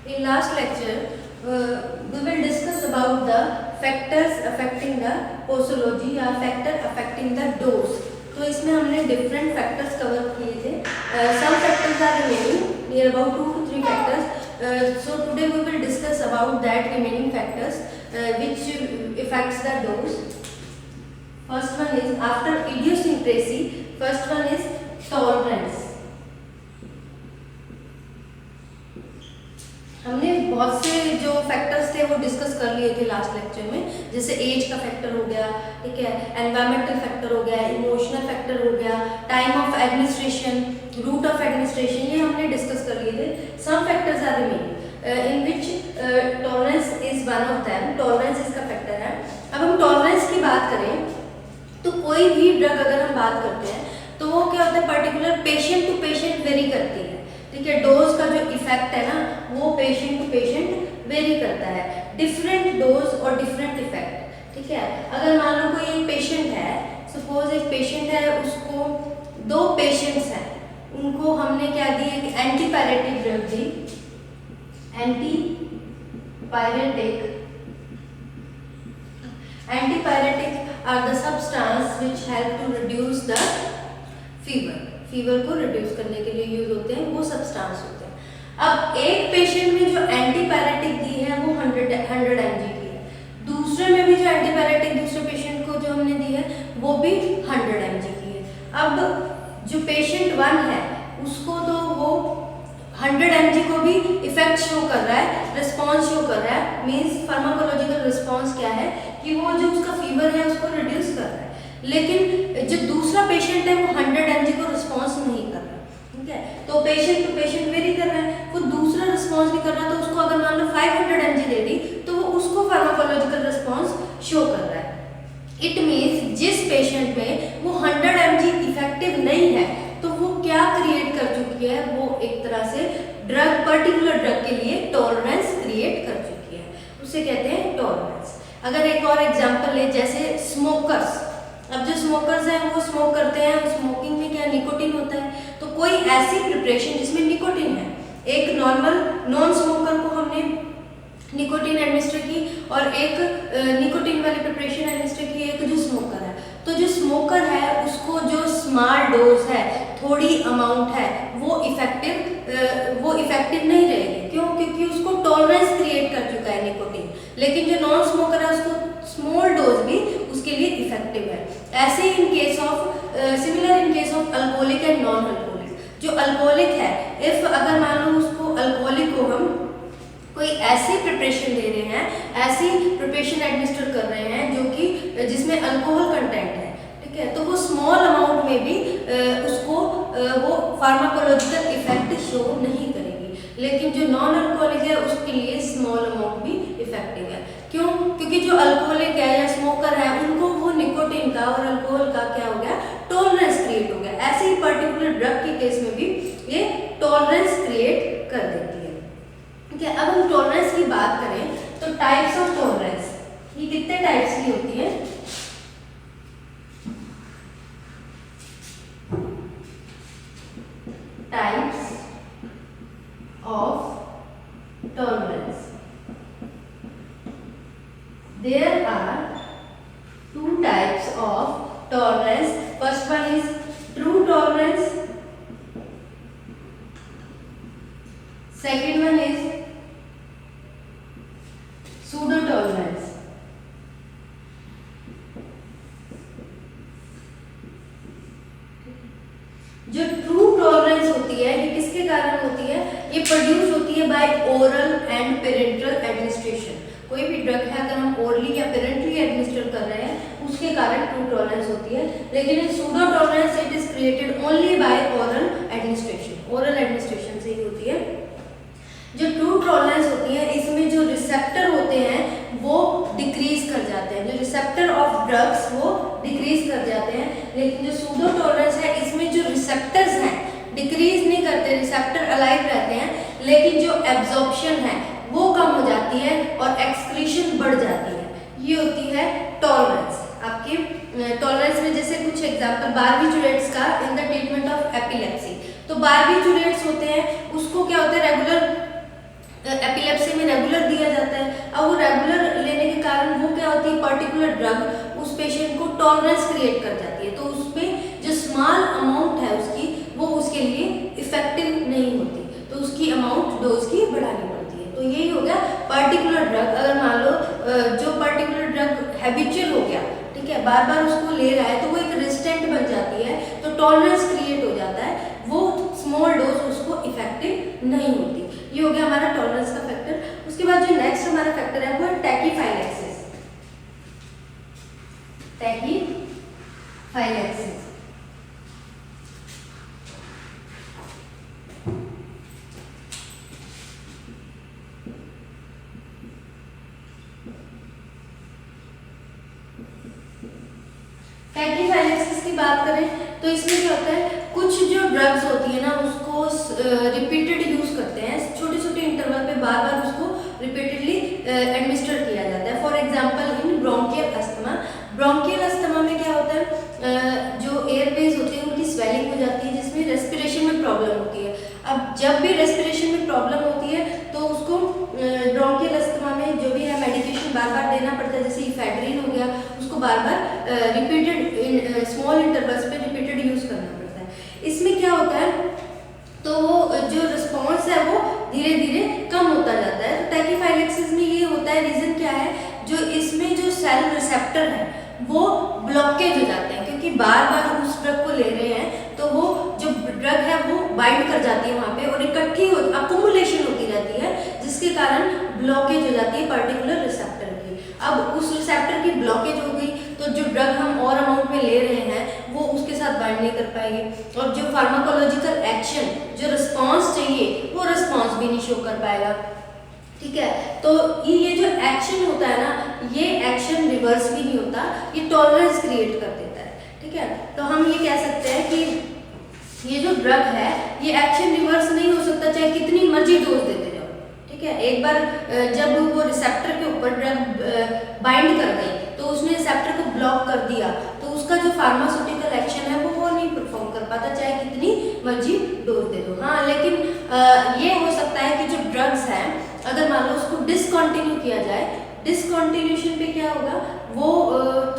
In last lecture, we will discuss about the factors affecting the posology या factor affecting the dose. तो इसमें हमने different factors cover किए थे. Some factors are remaining, near about 2 to 3 factors. So today we will discuss about that remaining factors which affects the dose. First one is after idiosyncrasy. First one is tolerance. हमने बहुत से जो factors थे वो discuss कर लिए थे last lecture में, जैसे एज का फैक्टर हो गया, ठीक है, एनवायरमेंटल फैक्टर हो गया, इमोशनल फैक्टर हो गया, time of administration, route of administration, ये हमने डिस्कस कर लिए थे. Some factors are remaining in which tolerance is one of them. Tolerance इसका फैक्टर है. अब हम टॉलरेंस की बात करें तो कोई भी ड्रग अगर हम बात करते हैं तो वो क्या होता है, particular patient to patient vary करती है, ठीक है. डोज का जो इफेक्ट है ना वो पेशेंट टू पेशेंट वेरी करता है. डिफरेंट डोज और डिफरेंट इफेक्ट, ठीक है. अगर मान लो कोई एक पेशेंट है, सपोज एक पेशेंट है, उसको 2 पेशेंट्स हैं, उनको हमने क्या दी, एक एंटीपायरेटिक ड्रग दी. Antipyretic are the substance which help to reduce the fever को रिड्यूस करने के लिए यूज होते हैं, वो सब्सटेंस होते हैं. अब एक पेशेंट में जो एंटीपायरेटिक दी है वो 100 mg की है. दूसरे में भी जो एंटीपायरेटिक दूसरे पेशेंट को जो हमने दी है वो भी 100 mg की है. अब जो पेशेंट 1 है उसको तो वो 100 mg को भी इफेक्ट शो कर रहा है, रिस्पॉन्स शो कर रहा है. मीन्स फार्माकोलॉजिकल रिस्पॉन्स क्या है कि वो जो उसका फीवर है उसको रिड्यूस कर रहा है. लेकिन जो दूसरा पेशेंट है वो 100 mg को रिस्पॉन्स नहीं कर रहा, ठीक है. तो पेशेंट टू पेशेंट वेरी कर रहा है. वो दूसरा रिस्पॉन्स नहीं कर रहा, तो उसको अगर मान लो 500 mg दे दी तो वो उसको फार्माकोलॉजिकल रिस्पॉन्स शो कर रहा है. इट मीन्स जिस पेशेंट में वो 100 mg इफेक्टिव नहीं है तो वो क्या क्रिएट कर चुकी है, वो एक तरह से ड्रग, पर्टिकुलर ड्रग के लिए टॉलरेंस क्रिएट कर चुकी है, उसे कहते हैं टॉलरेंस. अगर एक और एग्जांपल ले, जैसे स्मोकर्स. अब जो स्मोकर्स हैं वो स्मोक करते हैं, स्मोकिंग में क्या निकोटिन होता है, तो कोई ऐसी प्रिपरेशन जिसमें निकोटिन है, एक नॉर्मल नॉन स्मोकर को हमने निकोटिन एडमिनिस्टर की और एक निकोटिन वाली प्रिपरेशन एडमिनिस्टर की, एक जो स्मोकर है. तो जो स्मोकर है उसको जो स्मॉल डोज है, थोड़ी अमाउंट है, वो इफेक्टिव नहीं रहेगी. क्यों? क्योंकि उसको टॉलरेंस क्रिएट कर चुका है निकोटिन. लेकिन जो नॉन स्मोकर है उसको स्मॉल डोज भी उसके लिए इफेक्टिव है. ऐसे in case of similar in case of alcoholic and non alcoholic. जो अल्कोहलिक है, इफ अगर मान लो उसको अल्कोहलिक को हम कोई ऐसी प्रिपरेशन दे रहे हैं, ऐसी प्रिपरेशन एडमिनिस्टर कर रहे हैं जो कि जिसमें अल्कोहल कंटेंट है, ठीक है, तो वो स्मॉल अमाउंट में भी उसको वो फार्माकोलॉजिकल इफेक्ट शो नहीं करेगी. लेकिन जो नॉन अल्कोहलिक है उसके लिए स्मॉल अमाउंट भी इफेक्टिव है. क्यों? क्योंकि जो अल्कोहलिक है या स्मोकर है उनको वो निकोटिन का और अल्कोहल का क्या हो गया, टॉलरेंस क्रिएट हो गया. ऐसे ही पर्टिकुलर ड्रग के केस में भी ये टॉलरेंस क्रिएट कर देती है, ठीक है. अब हम टॉलरेंस की बात करें तो टाइप्स ऑफ टॉलरेंस, ये कितने टाइप्स की होती है? Types of tolerance. There are 2 types of tolerance. First one is true tolerance. Second one is pseudo tolerance. जो ट्रू टॉलरेंस होती है ये किसके कारण होती है? ये प्रोड्यूस होती है by oral and parental administration. कोई भी ड्रग है अगर हम ओरली या पेरेंटली एडमिनिस्टर कर रहे हैं उसके कारण ट्रू टॉलरेंस होती है. लेकिन in pseudo tolerance it is created only by oral administration. Oral administration से ही होती है. जो ट्रू टॉलरेंस होती है इसमें जो रिसेप्टर होते हैं वो डिक्रीज कर जाते हैं, जो रिसेप्टर ऑफ ड्रग्स वो डिक्रीज कर जाते हैं. लेकिन जो सूडो टॉलरेंस है इसमें जो रिसेप्टर्स हैं डिक्रीज नहीं करते, रिसेप्टर अलाइव रहते हैं, लेकिन जो एब्जॉर्प्शन है वो कम हो जाती है और एक्सक्रीशन बढ़ जाती है. ये होती है टॉलरेंस. आपके टॉलरेंस में जैसे कुछ एग्जांपल बारबिटूरेट्स का in the treatment of epilepsy. तो बारबिटूरेट्स होते हैं उसको क्या होता है, रेगुलर एपिलेप्सी में रेगुलर दिया जाता है। अब वो रेगुलर लेने के कारण वो क्या होती है, पर्टिकुलर ड्रग उस पेशेंट को टॉलरेंस क्रिएट कर जाती है, तो उसमें जो स्मॉल अमाउंट है उसकी, वो उसके लिए इफेक्टिव नहीं होती, तो उसकी अमाउंट डोज की बढ़ानी पड़ती है। तो यही हो गया पर्टिकुलर ड्रग। अगर मान लो जो पर्टिकुलर ड्रग हैबिचुअल हो गया, ठीक है, बार बार उसको ले रहा है, तो वो एक रेजिस्टेंट बन जाती है, तो टॉलरेंस क्रिएट हो जाता है, वो स्मॉल डोज उसको इफेक्टिव नहीं होती। ये हो गया हमारा टॉलरेंस का फैक्टर। उसके बाद जो नेक्स्ट हमारा फैक्टर है वो है टैकीफाइलेक्सिस। टैकीफाइलेक्सिस टैकीफाइलेक्सिस की बात करें तो इसमें क्या होता है, कुछ जो ड्रग्स होती है ना उसको रिपीटेड यूज करते हैं, छोटे छोटे इंटरवल पे बार बार उसको रिपीटेडली एडमिनिस्टर किया जाता है। For example in bronchial asthma. Bronchial asthma में क्या होता है, जो एयरवेज होते हैं उनकी स्वेलिंग हो जाती है, जिसमें रेस्पिरेशन में प्रॉब्लम होती है। अब जब भी रेस्पिरेशन में प्रॉब्लम होती है तो उसको ब्रोंकियल अस्थमा में जो भी है मेडिकेशन बार बार देना पड़ता है, जैसे इफेड्रिन हो गया, उसको बार बार रिपीटेड स्मॉल इंटरवल्स पे रिपीटेड यूज करना पड़ता है। इसमें क्या होता है, तो वो जो रिस्पॉन्स है वो धीरे धीरे कम होता जाता है। तो टैकीफाइलेक्सिस में ये होता है, रीजन क्या है, जो इसमें जो सेल रिसेप्टर है वो ब्लॉकेज हो जाते हैं, क्योंकि बार बार उस ड्रग को ले रहे हैं, तो वो जो ड्रग है वो बाइंड कर जाती है वहाँ पे और इकट्ठी हो अकुमुलेशन होती रहती है, जिसके कारण ब्लॉकेज हो जाती है पर्टिकुलर रिसेप्टर की। अब उस रिसेप्टर की ब्लॉकेज हो गई तो जो ड्रग हम और अमाउंट में ले रहे हैं वो उसके साथ बाइंड नहीं कर पाएगी, और जो फार्माकोलॉजिकल एक्शन, जो रिस्पॉन्स चाहिए वो रिस्पॉन्स भी नहीं शो कर पाएगा। ठीक है, तो ये जो एक्शन होता है ना, ये एक्शन रिवर्स भी नहीं होता, ये टॉलरेंस क्रिएट कर देता है। ठीक है, तो हम ये कह सकते हैं कि ये जो ड्रग है ये एक्शन रिवर्स नहीं हो सकता, चाहे कितनी मर्जी डोज देते जाओ। ठीक है, एक बार जब वो रिसेप्टर के ऊपर ड्रग बाइंड कर गई तो उसने रिसेप्टर को ब्लॉक कर दिया, तो उसका जो फार्मास्यूटिकल एक्शन है वो नहीं परफॉर्म कर पाता, चाहे कितनी मर्जी डोज दे दो। हाँ, लेकिन ये हो सकता है कि जो ड्रग्स हैं अगर मान लो उसको डिसकंटिन्यू किया जाए, डिसकंटिन्यूएशन पे क्या होगा, वो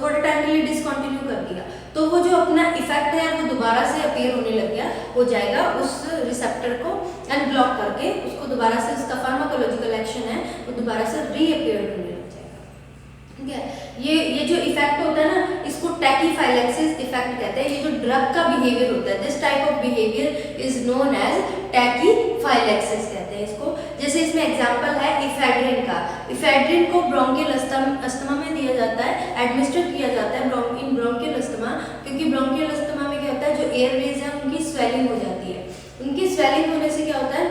थोड़े टाइम के लिए डिसकंटिन्यू कर दिया तो वो जो अपना इफेक्ट है वो दोबारा से अपीयर होने लग गया हो जाएगा, उस रिसेप्टर को अनब्लॉक करके उसको दोबारा से उसका फार्माकोलॉजिकल एक्शन है वो दोबारा से रीअपीयर होने लग जाएगा। ठीक है, ये जो इफेक्ट होता है ना, इसको टैकीफाइलेक्सिस इफेक्ट कहते हैं। ये जो ड्रग का बिहेवियर होता है, this type of behaviour is known as tachyphylaxis कहते हैं इसको। जैसे इसमें एग्जांपल है इफेड्रिन का। इफेड्रिन को ब्रोंकियल अस्थमा में दिया जाता है, एडमिनिस्टर किया जाता है इन ब्रोंकियल अस्थमा, क्योंकि ब्रोंकियल अस्थमा में क्या होता है, जो एयरवेज है उनकी स्वेलिंग हो जाती है। उनकी स्वेलिंग होने से क्या होता है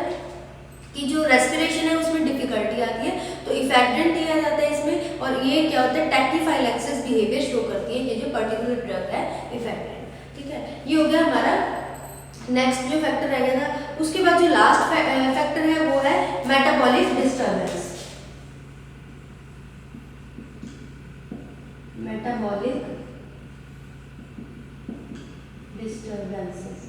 कि जो रेस्पिरेशन है उसमें डिफिकल्टी आती है, तो इफेड्रिन दिया जाता है इसमें, और ये क्या होता है टैकीफाइलेक्सिस बिहेवियर शो करती है ये जो पर्टिकुलर ड्रग है इफेड्रिन। ठीक है, ये हो गया हमारा नेक्स्ट जो फैक्टर रह गया था। उसके बाद जो लास्ट फैक्टर है वो है मेटाबॉलिक डिस्टर्बेंस। Metabolic disturbances.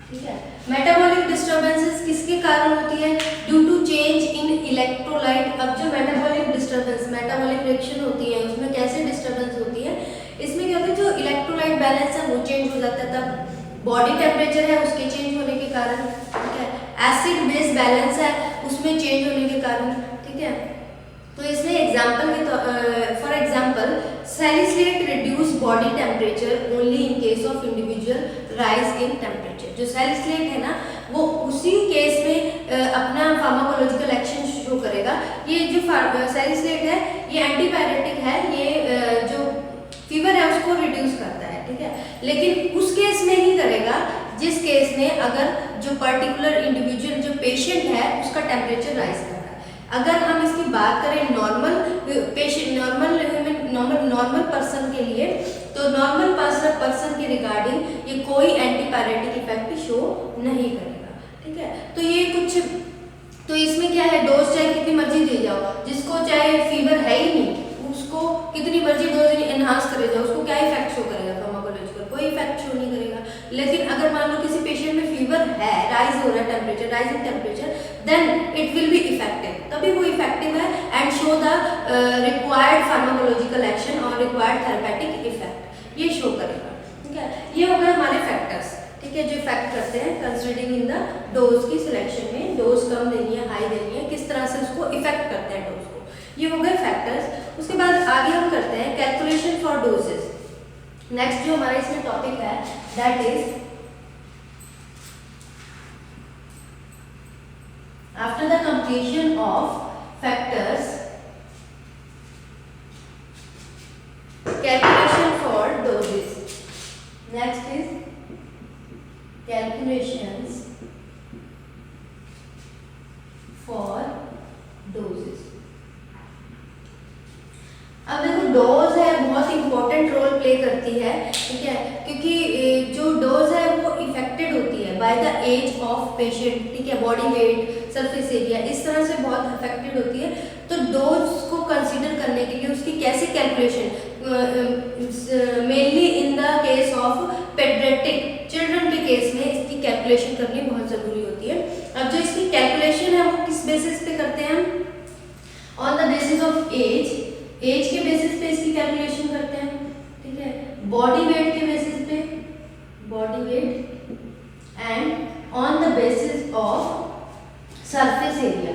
ठीक है, मेटाबॉलिक डिस्टर्बेंसेस किसके कारण होती है, due to change in electrolyte. अब जो मेटाबॉलिक डिस्टर्बेंस, मेटाबॉलिक रिएक्शन होती है उसमें कैसे डिस्टर्बेंस होती है, इसमें क्या होता है, जो इलेक्ट्रोलाइट बैलेंस है वो चेंज हो जाता है, तब बॉडी टेम्परेचर है उसके चेंज होने के कारण, ठीक है, एसिड बेस बैलेंस है उसमें चेंज होने के कारण। ठीक है, तो इसमें एग्जांपल के for example salicylate reduce body temperature only in case of individual rise in temperature. जो सैलिसिलेट है ना वो उसी केस में अपना फार्माकोलॉजिकल एक्शन शो करेगा। ये जो सैलिसिलेट है ये एंटीपायरेटिक है, ये जो फीवर है उसको रिड्यूस करता है। ठीक है, लेकिन उस केस में ही करेगा जिस केस में अगर जो पर्टिकुलर इंडिविजुअल जो पेशेंट है उसका टेम्परेचर राइज कर रहा है। अगर हम इसकी बात करें नॉर्मल पेशेंट, नॉर्मल पर्सन के लिए, तो नॉर्मल पर्सन के रिगार्डिंग ये कोई एंटीपायरेटिक इफेक्ट शो नहीं करेगा। ठीक है, तो ये कुछ, तो इसमें क्या है, डोज चाहे कितनी मर्जी दे जाओ, जिसको चाहे फीवर है ही नहीं उसको कितनी मर्जी डोज एनहांस करे जाओ, उसको क्या इफेक्ट शो करेगा फार्माकोलॉजिकल, कोई इफेक्ट शो नहीं करेगा। लेकिन अगर मान लो किसी पेशेंट में फीवर है, राइज हो रहा है temperature, rising temperature, then it will be effective, तभी वो इफेक्टिव है and show the required pharmacological action और रिक्वायर्ड थेरेपेटिक इफेक्ट, ये शो करेगा। ठीक है, ये हो गए हमारे फैक्टर्स, ठीक है, जो इफेक्ट करते हैं कंसिडरिंग इन द डोज की सिलेक्शन में, डोज कम देनी है, हाई देनी है, किस तरह से उसको इफेक्ट करते हैं डोज को, ये हो गए फैक्टर्स। उसके बाद आगे हम करते हैं कैलकुलेशन फॉर डोजेस। नेक्स्ट जो हमारा इसमें टॉपिक है that is after the completion of factors calculation for doses. Next is calculations for doses. अब देखो डोज है बहुत इंपॉर्टेंट रोल प्ले करती है, ठीक है, क्योंकि जो डोज है वो इफेक्टेड होती है by the age of patient, ठीक है, बॉडी वेट, सरफेस एरिया, इस तरह से बहुत अफेक्टेड होती है। तो डोज को कंसीडर करने के लिए उसकी कैसे calculation, mainly in the case of paediatric children के केस में इसकी कैलकुलेशन करनी बहुत जरूरी होती है। अब जो इसकी कैलकुलेशन है वो किस बेसिस पे करते हैं हम, on the basis of age, age के बेसिस पे इसकी कैलकुलेशन करते हैं, ठीक है, बॉडी वेट के बेसिस पे, body weight, and on the basis of surface area,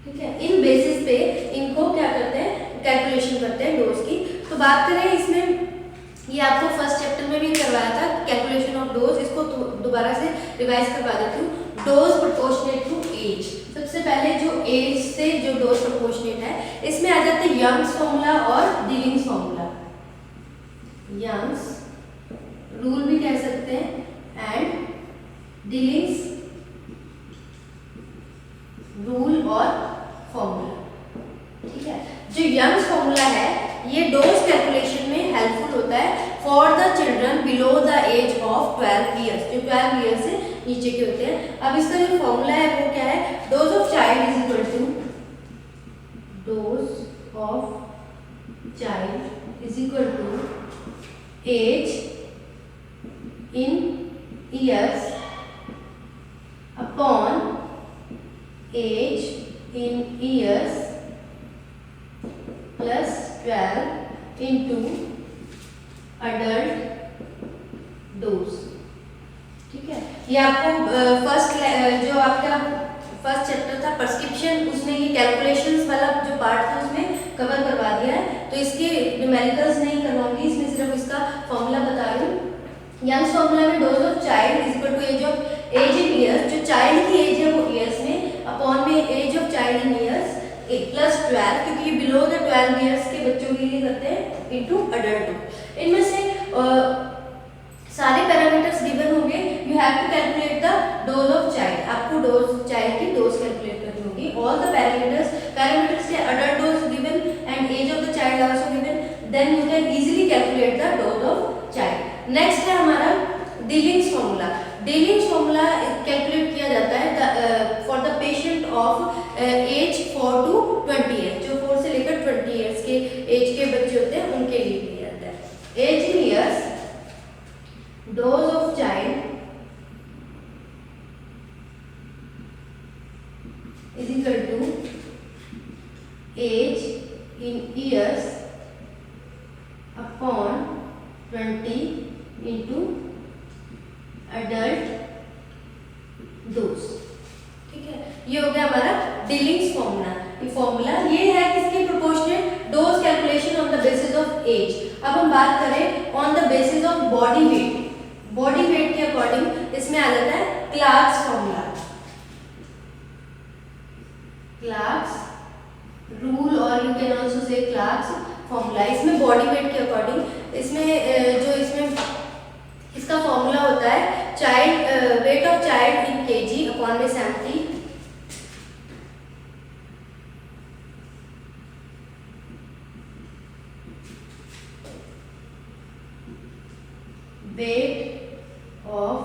ठीक है, इन बेसिस पे इनको क्या करते हैं, कैलकुलेशन करते हैं डोज की। तो बात करें इसमें, ये आपको फर्स्ट चैप्टर में भी करवाया था कैलकुलेशन ऑफ डोज, इसको दोबारा से रिवाइज करवा देती हूँ। डोज प्रोपोर्शनेट टू एज, सबसे पहले जो एज से जो डोज प्रोपोर्शनेट है, इसमें आ जाते हैं यंग्स फॉर्मूला और डिलिंग्स फॉर्मूला, यंग्स रूल भी कह सकते हैं एंड डिलिंग्स रूल और फॉर्मूला, ठीक है। जो यंग्स फॉर्मूला है ये डोज कैलकुलेशन में हेल्पफुल होता है for the children below the age of 12 years, जो 12 ईयर्स से नीचे के होते हैं। अब इसका जो फॉर्मूला है वो क्या है, dose of child is equal to, dose of child is equal to age in years upon age in years plus 12 into adult dose, ठीक है। ये आपको फर्स्ट जो आपका फर्स्ट चैप्टर था प्रिस्क्रिप्शन, उसमें ये कैलकुलेशंस वाला जो पार्ट था उसमें कवर करवा दिया है, तो इसके न्यूमेरिकल्स नहीं करवाऊंगी, इसमें सिर्फ इसका फॉर्मूला बता रही हूँ। यंग्स फॉर्मूला में dose of child is equal to age in years, जो चाइल्ड की एज है वो ईयर्स में, अपॉन में age of child in years plus 12, क्योंकि ये बिलो द 12 ईयर्स के बच्चों के लिए करते हैं, इनटू अडल्ट। इनमें से सारे पैरामीटर्स गिवन होंगे, you have to calculate the dose of child, आपको डोज चाइल्ड की डोज कैलकुलेट करनी होगी। ऑल द पैरामीटर्स के adult dose given and age of the child also given, then you can easily calculate the dose of child. Next है हमारा Dilling's formula. Dilling's formula calculate किया जाता है for the patient of age 4 to 20 years, जो 4 से लेकर 20 years के as के बच्चे होते हैं उनके लिए किया जाता है। Age in years, dose of child is equal to age in years upon 20 into adult dose, ठीक है। ये हो गया हमारा डिलिंग्स फॉर्मूला। ये फॉर्मूला ये है किसके proportionate, dose calculation on the basis of age. अब हम बात करें on the basis of body weight, body weight के अकॉर्डिंग इसमें आ जाता है क्लार्क्स फॉर्मूला, क्लार्क्स रूल और you can also say Clark's formula. इसमें बॉडी वेट के अकॉर्डिंग इसमें जो इसमें इसका फॉर्मूला होता है child weight of child in kg upon में 70, weight of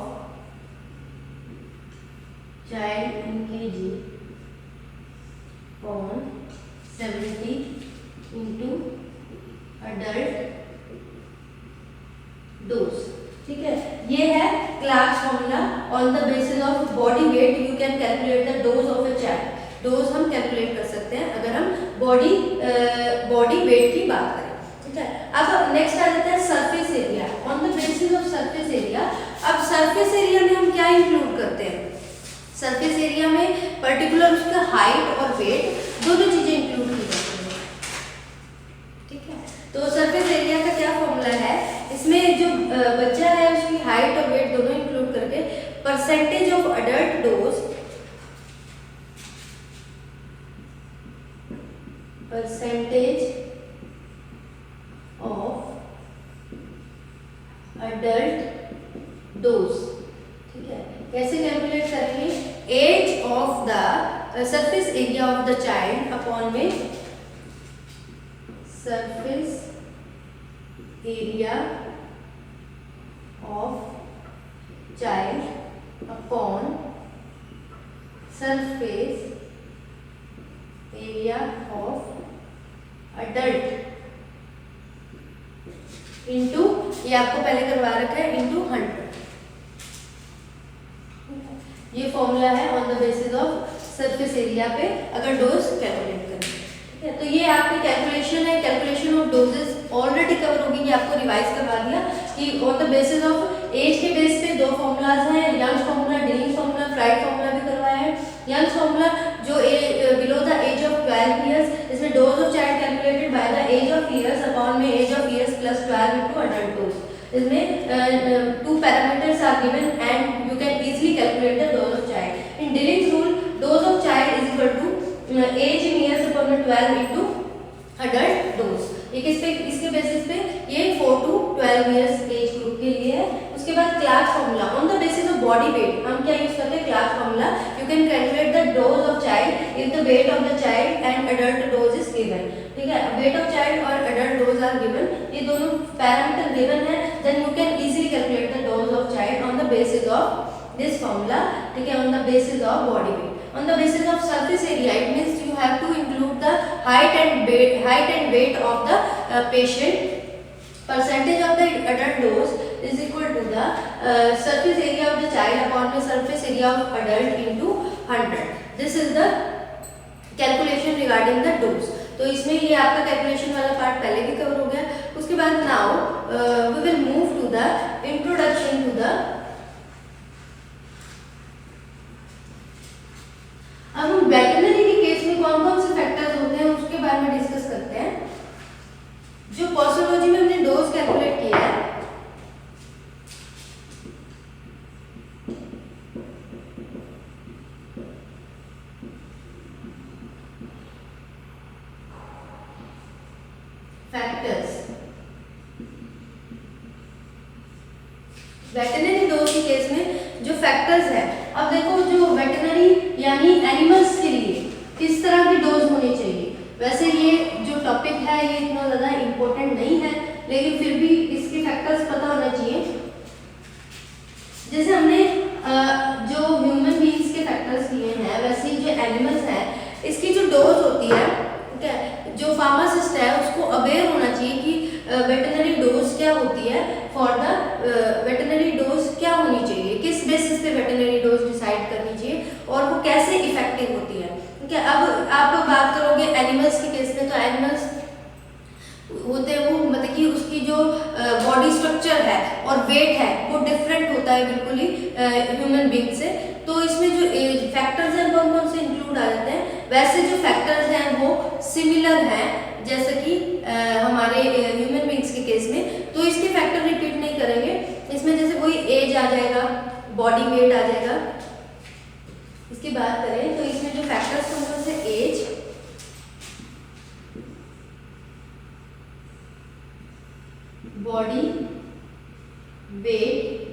child in kg upon 70 into adult dose हम कैलकुलेट कर सकते हैं अगर हम बॉडी वेट की बात करें। ठीक है, अब नेक्स्ट आ जाता है surface area. On the basis of surface area, अब सरफेस एरिया में हम क्या इंक्लूड करते हैं? सरफेस एरिया में पर्टिकुलर उसका हाइट और वेट दोनों चीजें इंक्लूड की जाती हैं। ठीक है, तो सरफेस एरिया का क्या फॉर्मूला है? इसमें जो बच्चा है उसकी हाइट और वेट दोनों इंक्लूड करके percentage of adult dose, percentage of adult dose. ठीक है, कैसे कैलकुलेट करेंगे? Age of the surface area of the child upon में surface area of child upon surface area of adult into, ये आपको पहले करवा रखा है, इंटू 100। ये फॉर्मूला है on the basis of surface area पे अगर डोज कैलकुलेट करें। ठीक है, तो ये आपकी कैलकुलेशन है, calculation of doses already cover होगी, ये आपको रिवाइज करवा दिया कि on the basis of age के बेस पे दो फॉर्मूलाज हैं, Young's formula, Dilling formula, Fried formula भी करवाया है। यंग्स फॉर्मूला जो below the age of 12 years, इसमें dose of child calculated by the age of years upon में age of years plus 12 into adult dose. इसमें two parameters are given and you can easily calculate the dose of child. In Dilling rule, dose of child is equal to age in years upon में 12 into adult dose. ये किस पे, इसके basis पे ये 4 to 12 years age group के लिए है। उसके बाद Clark formula, on the basis of body weight हम क्या यूज करते हैं? Clark formula. You can calculate the dose of child if the weight of the child and adult dose is given. ठीक है, वेट ऑफ चाइल्ड और adult dose are given, ये दोनों parameter given है, then you can easily calculate the dose of child on the basis of this formula. ठीक है, on the basis of body wait. On the basis of surface area, it means you have to include the height and weight of the patient. Percentage of the adult dose is equal to the surface area of the child upon the surface area of adult into 100. This is the calculation regarding the dose. तो इसमें ये आपका calculation वाला part पहले भी cover हो गया। उसके बाद now we will move to the introduction to the, अब हम वेटरनरी के केस में कौन कौन से फैक्टर्स होते हैं उसके बारे में डिस्कस करते हैं। जो पोस्टोलॉजी में हमने डोज कैलकुलेट किया है, फैक्टर्स, वेटरनरी डोज के केस में जो फैक्टर्स है, अब देखो जो वेटरनरी यानी एनिमल्स के लिए किस तरह की डोज होनी चाहिए। वैसे ये जो टॉपिक है ये इतना ज़्यादा इम्पोर्टेंट नहीं है, लेकिन फिर भी इसके फैक्टर्स पता होना चाहिए। जैसे हमने जो ह्यूमन बीइंग्स के फैक्टर्स किए हैं, वैसे ही जो एनिमल्स हैं इसकी जो डोज होती है, ठीक है, जो फार्मासिस्ट है उसको अवेयर होना चाहिए कि वेटरनरी डोज क्या होती है, फॉर द वेटरनरी डोज क्या होनी चाहिए, किस बेसिस पे वेटरनरी डोज डिसाइड करनी चाहिए और वो कैसे इफेक्टिव होती है। ठीक है, अब आप बात करोगे एनिमल्स के केस में, तो एनिमल्स होते हैं वो मतलब कि उसकी जो बॉडी स्ट्रक्चर है और वेट है वो डिफरेंट होता है बिल्कुल ही ह्यूमन बीइंग से। तो इसमें जो फैक्टर्स हैं कौन कौन से इंक्लूड आ जाते हैं, वैसे जो फैक्टर्स हैं वो सिमिलर हैं जैसे कि हमारे ह्यूमन बीइंग्स के केस में। तो इसके फैक्टर रिपीट नहीं करेंगे, इसमें जैसे कोई एज आ जाएगा, बॉडी वेट आ जाएगा। इसकी बात करें तो इसमें जो फैक्टर्स कौन कौन से, age, body weight,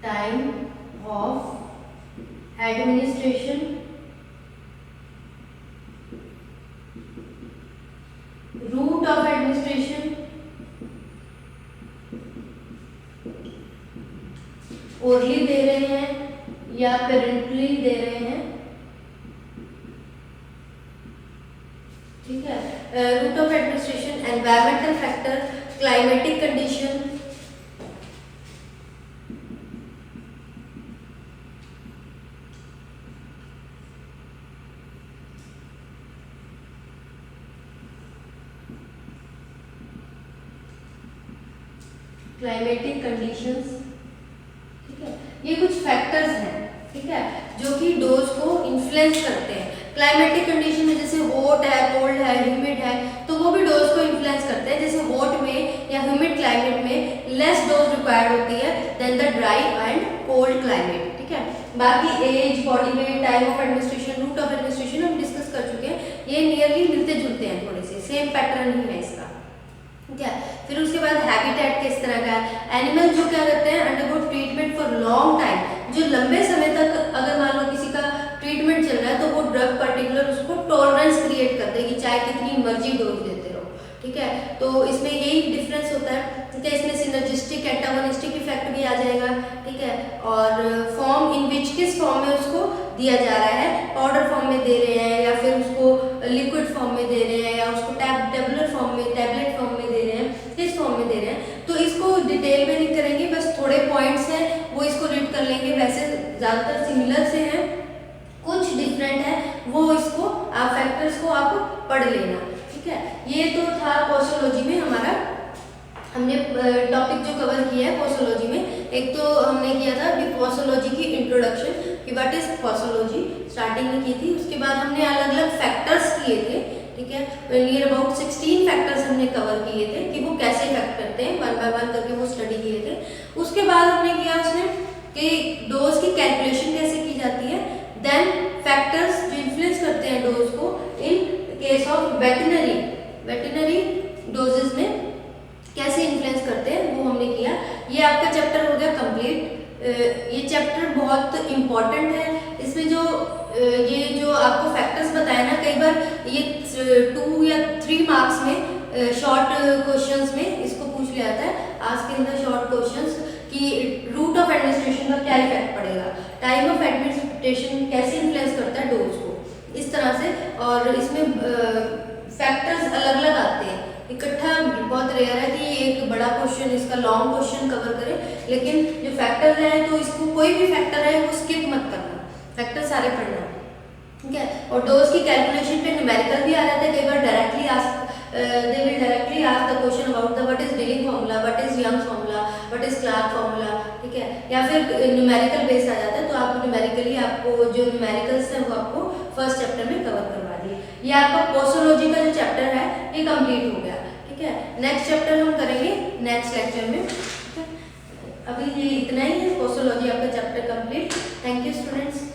time of administration, route of administration, orally दे रहे हैं या पेरेंटली दे रहे हैं। ठीक है, route of administration, environmental factor, climatic condition, climatic conditions, ठीक है, ये कुछ फैक्टर्स हैं, ठीक है, जो कि डोज को इन्फ्लुएंस करते हैं। क्लाइमेटिक कंडीशन में जैसे हॉट है, कोल्ड है, ह्यूमिड है, तो वो भी डोज को इन्फ्लुएंस करते हैं। जैसे हॉट में या ह्यूमिड क्लाइमेट में लेस डोज रिक्वायर्ड होती है than the dry and cold climate, ठीक है। बाकी age, body weight, time of administration, route of administration हम डिस्कस कर चुके हैं। ये नियरली मिलते जुलते हैं, थोड़े से सेम पैटर्न ही है इसका, ठीक है। फिर उसके बाद हैबिटेट किस तरह का है। एनिमल जो क्या करते हैं, undergo treatment for long time, जो लंबे समय तक अगर मान लो किसी का ट्रीटमेंट चल रहा है तो वो ड्रग पर्टिकुलर उसको टॉलरेंस क्रिएट करते हैं कि चाहे कितनी मर्जी डोज देते रहो, ठीक है। तो इसमें यही डिफरेंस होता है, ठीक है। इसमें सिनर्जिस्टिक एंटागोनिस्टिक इफेक्ट भी आ जाएगा, ठीक है। और फॉर्म इन विच, किस फॉर्म में उसको दिया जा रहा है, पाउडर फॉर्म में दे रहे हैं या फिर उसको लिक्विड फॉर्म में दे रहे हैं या उसको टेबलेट फॉर्म में दे रहे हैं, किस फॉर्म में दे रहे हैं, तो इसको डिटेल में नहीं करेंगे, बस थोड़े पॉइंट्स हैं वो इसको रीड कर लेंगे। वैसे ज़्यादातर सिमिलर से हैं, कुछ डिफरेंट है, वो इसको आप फैक्टर्स को आप पढ़ लेना, ठीक है। ये तो था पोस्टोलॉजी में हमारा, हमने टॉपिक जो कवर किया है पोस्टोलॉजी में। एक तो हमने किया था पोस्टोलॉजी की इंट्रोडक्शन कि व्हाट इज पोस्टोलॉजी, स्टार्टिंग में की थी। उसके बाद हमने अलग अलग फैक्टर्स किए थे, ठीक है। नियर अबाउट 16 फैक्टर्स हमने कवर किए थे कि वो कैसे इफेक्ट करते हैं, वन बाय वन करके वो स्टडी किए थे। उसके बाद हमने किया उसमें कि डोज की कैलकुलेशन कैसे की जाती है, देन फैक्टर्स जो इन्फ्लुएंस करते हैं डोज को in case of veterinary doses में कैसे इन्फ्लुएंस करते हैं, वो हमने किया। ये आपका चैप्टर हो गया कंप्लीट। ये चैप्टर बहुत इम्पॉर्टेंट है। इसमें जो ये जो आपको फैक्टर्स बताए ना, कई बार ये 2 या 3 मार्क्स में शॉर्ट क्वेश्चंस में इसको पूछ लिया जाता है, आज के अंदर शॉर्ट क्वेश्चंस कि रूट ऑफ एडमिनिस्ट्रेशन का क्या इफेक्ट पड़ेगा, टाइम ऑफ एडमिनिस्ट्रेशन कैसे इन्फ्लुएंस करता है डोज को, इस तरह से। और इसमें फैक्टर्स अलग अलग आते हैं, इकट्ठा बहुत रेयर है कि एक बड़ा क्वेश्चन इसका लॉन्ग क्वेश्चन कवर करे, लेकिन जो फैक्टर है तो इसको कोई भी फैक्टर है वो स्किप मत करना, फैक्टर सारे पढ़ना, ठीक है। और डोज की कैलकुलेशन पे न्यूमेरिकल भी आ जाते हैं, कई बार directly they will directly ask the question about the what is reading formula, what is Young's formula, what is Clark formula, ठीक है। या फिर न्यूमेरिकल बेस्ड आ जाता है, तो आप न्यूमेरिकली आपको जो न्यूमेरिकल्स हैं वो आपको फर्स्ट चैप्टर में कवर करवा दिए। ये आपका पोस्टोलॉजी का जो चैप्टर है ये कंप्लीट हो गया, ठीक है। नेक्स्ट चैप्टर हम करेंगे नेक्स्ट लेक्चर में, ठीक है। अभी ये इतना ही है, पोस्टोलॉजी आपका chapter complete. Thank you students.